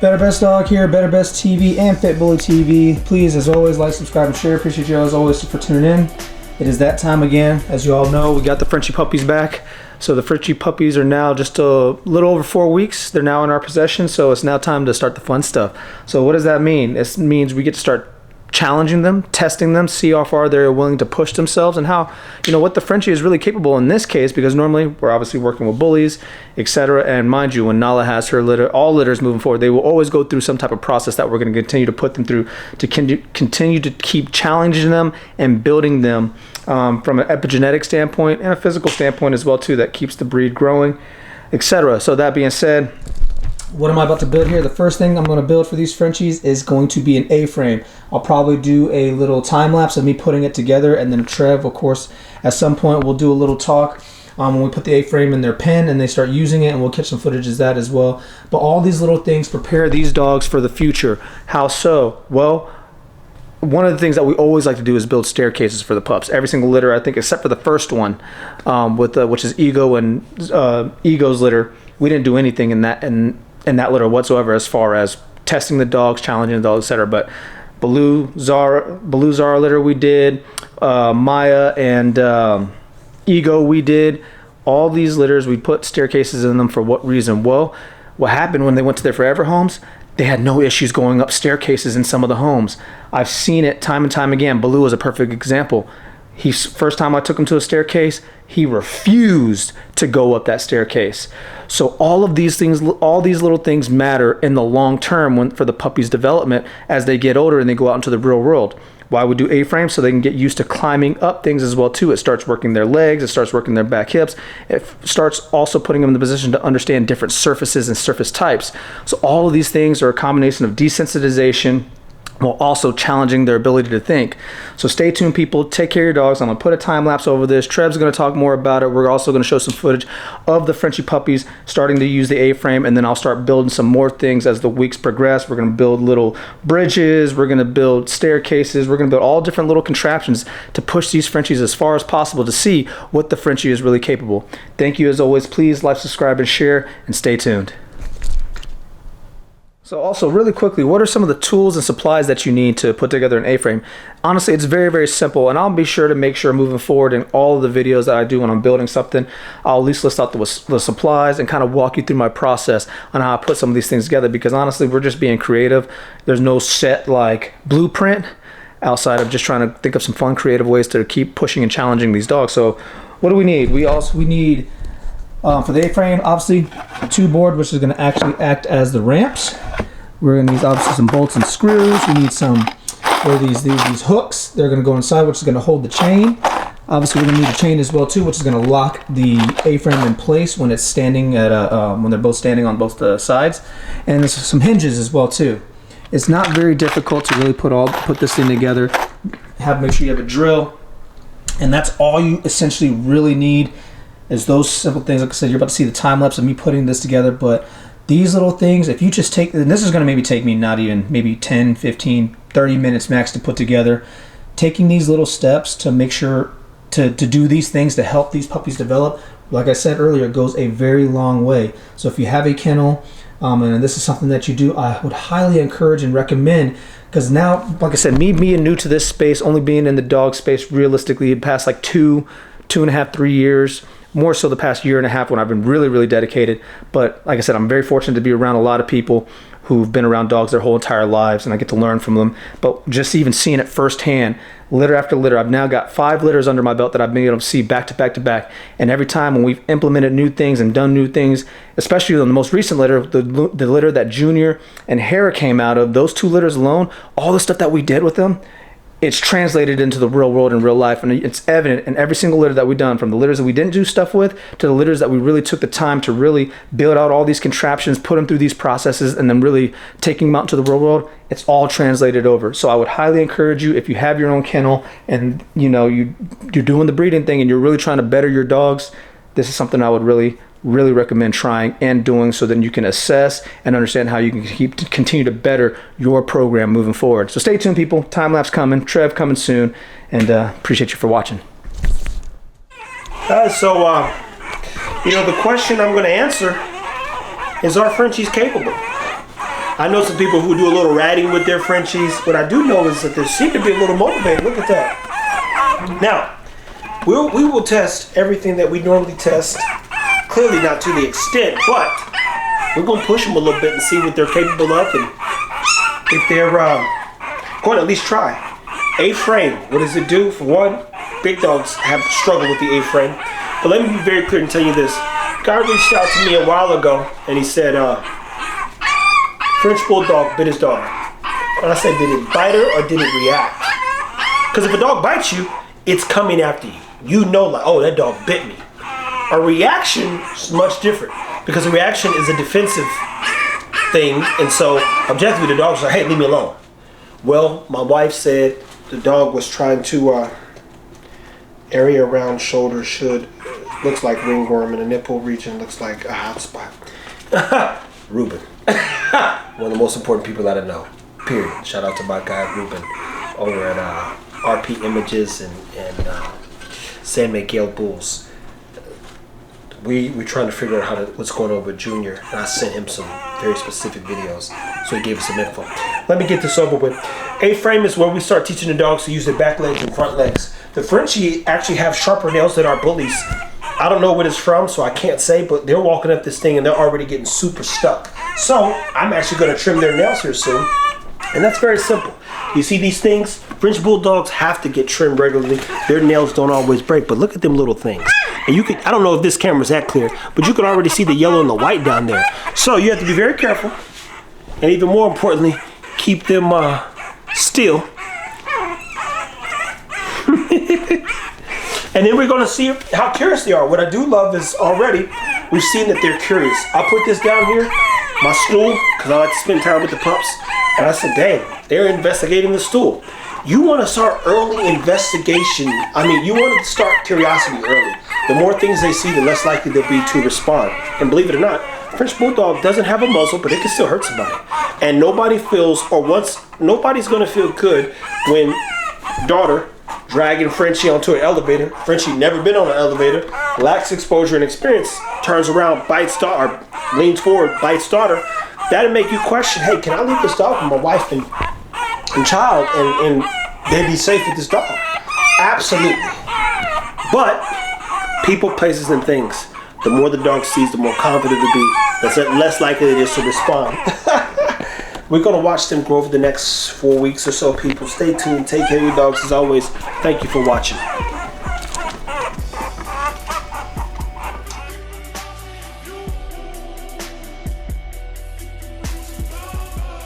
Better Best Dog here, Better Best TV and Fit Bully TV. Please, as always, like, subscribe, and share. Appreciate you as always for tuning in. It is that time again. As you all know, we got the Frenchie puppies back. So the Frenchie puppies are now just a little over 4 weeks. They're now in our possession, so it's now time to start the fun stuff. So what does that mean? It means we get to start challenging them, testing them, see how far they're willing to push themselves, and how, what the Frenchie is really capable in this case, because normally we're obviously working with bullies, etc. And mind you, when Nala has her litter, all litters moving forward, they will always go through some type of process that we're going to continue to put them through to continue to keep challenging them and building them from an epigenetic standpoint and a physical standpoint as well too, that keeps the breed growing, etc. So that being said, what am I about to build here? The first thing I'm going to build for these Frenchies is going to be an A-frame. I'll probably do a little time lapse of me putting it together, and then Trev, of course, at some point we'll do a little talk when we put the A-frame in their pen and they start using it, and we'll catch some footage of that as well. But all these little things prepare these dogs for the future. How so? Well, one of the things that we always like to do is build staircases for the pups. Every single litter, I think, except for the first one, which is Ego and Ego's litter, we didn't do anything in that litter whatsoever as far as testing the dogs, challenging the dogs, etc. But Baloo Zara litter we did, Maya and Ego we did. All these litters, we put staircases in them for what reason? Well, what happened when they went to their forever homes, they had no issues going up staircases in some of the homes. I've seen it time and time again. Baloo is a perfect example. First time I took him to a staircase, he refused to go up that staircase. So all of these things, all these little things matter in the long term for the puppy's development as they get older and they go out into the real world. Why we do A-frames? So they can get used to climbing up things as well too. It starts working their legs, it starts working their back hips. It starts also putting them in the position to understand different surfaces and surface types. So all of these things are a combination of desensitization while also challenging their ability to think. So stay tuned, people. Take care of your dogs. I'm going to put a time lapse over this. Trev's going to talk more about it. We're also going to show some footage of the Frenchie puppies starting to use the A-frame, and then I'll start building some more things as the weeks progress. We're going to build little bridges. We're going to build staircases. We're going to build all different little contraptions to push these Frenchies as far as possible to see what the Frenchie is really capable. Thank you as always. Please like, subscribe, and share, and stay tuned. So also, really quickly, what are some of the tools and supplies that you need to put together an A-frame? Honestly, it's very, very simple, and I'll be sure to make sure moving forward in all of the videos that I do when I'm building something, I'll at least list out the supplies and kind of walk you through my process on how I put some of these things together, because honestly, we're just being creative. There's no set blueprint outside of just trying to think of some fun, creative ways to keep pushing and challenging these dogs. So what do we need? We need for the A-frame, obviously, a 2-board, which is going to actually act as the ramps. We're going to need, obviously, some bolts and screws. We need these hooks. They're going to go inside, which is going to hold the chain. Obviously, we're going to need a chain as well, too, which is going to lock the A-frame in place when it's standing when they're both standing on both the sides. And there's some hinges as well, too. It's not very difficult to really put this thing together. Make sure you have a drill. And that's all you essentially really need, is those simple things. Like I said, you're about to see the time lapse of me putting this together, but these little things, if you just take, and this is going to maybe take me not even maybe 10, 15, 30 minutes max to put together, taking these little steps to make sure to do these things to help these puppies develop, like I said earlier, goes a very long way. So if you have a kennel, and this is something that you do, I would highly encourage and recommend, because now, like I said, me being new to this space, only being in the dog space realistically the past like 2.5, 3 years, more so the past year and a half when I've been really, really dedicated. But like I said, I'm very fortunate to be around a lot of people who've been around dogs their whole entire lives, and I get to learn from them. But just even seeing it firsthand, litter after litter, I've now got 5 litters under my belt that I've been able to see back to back to back. And every time when we've implemented new things and done new things, especially on the most recent litter, the litter that Junior and Hera came out of, those 2 litters alone, all the stuff that we did with them, it's translated into the real world in real life, and it's evident in every single litter that we've done, from the litters that we didn't do stuff with to the litters that we really took the time to really build out all these contraptions, put them through these processes, and then really taking them out into the real world. It's all translated over. So I would highly encourage you, if you have your own kennel and you're doing the breeding thing and you're really trying to better your dogs, this is something I would really recommend trying and doing, so then you can assess and understand how you can continue to better your program moving forward. So stay tuned, people. Time lapse coming, Trev coming soon, and appreciate you for watching. So the question I'm going to answer is, are Frenchies capable? I know some people who do a little ratting with their Frenchies. What I do know is that they seem to be a little motivated. Look at that. Now, we will test everything that we normally test. Clearly not to the extent, but we're going to push them a little bit and see what they're capable of, and if they're going to at least try. A-frame, what does it do? For one, big dogs have struggled with the A-frame. But let me be very clear and tell you this. Guy reached out to me a while ago and he said, French Bulldog bit his dog. And I said, did it bite her or did it react? Because if a dog bites you, it's coming after you. You know, like, oh, that dog bit me. A reaction is much different because a reaction is a defensive thing. And so objectively, the dog's like, hey, leave me alone. Well, my wife said the dog was trying to area around shoulder looks like ringworm, and the nipple region looks like a hot spot. Ruben. One of the most important people that I know. Period. Shout out to my guy Ruben over at RP Images and San Miguel Bulls. We're trying to figure out what's going on with Junior, and I sent him some very specific videos, so he gave us some info. Let me get this over with. A-frame is where we start teaching the dogs to use their back legs and front legs. The Frenchie actually have sharper nails than our bullies. I don't know what it's from, so I can't say, but they're walking up this thing and they're already getting super stuck. So I'm actually going to trim their nails here soon, and that's very simple. You see these things? French Bulldogs have to get trimmed regularly. Their nails don't always break, but look at them little things. And you can, I don't know if this camera's that clear, but you can already see the yellow and the white down there. So you have to be very careful, and even more importantly, keep them still. And then we're going to see how curious they are. What I do love is already we've seen that they're curious. I put this down here, my stool, because I like to spend time with the pups. And I said, dang, they're investigating the stool. You want to start early investigation. I mean, you want to start curiosity early. The more things they see, the less likely they'll be to respond. And believe it or not, French Bulldog doesn't have a muzzle, but it can still hurt somebody. And nobody's going to feel good when daughter dragging Frenchie onto an elevator. Frenchie never been on an elevator, lacks exposure and experience, turns around, bites daughter, leans forward, bites daughter. That'll make you question, hey, can I leave this dog with my wife and child and they'd be safe with this dog? Absolutely. But people, places, and things, the more the dog sees, the more confident it'll be. That's less likely it is to respond. We're going to watch them grow over the next 4 weeks or so, people. Stay tuned. Take care of your dogs. As always, thank you for watching.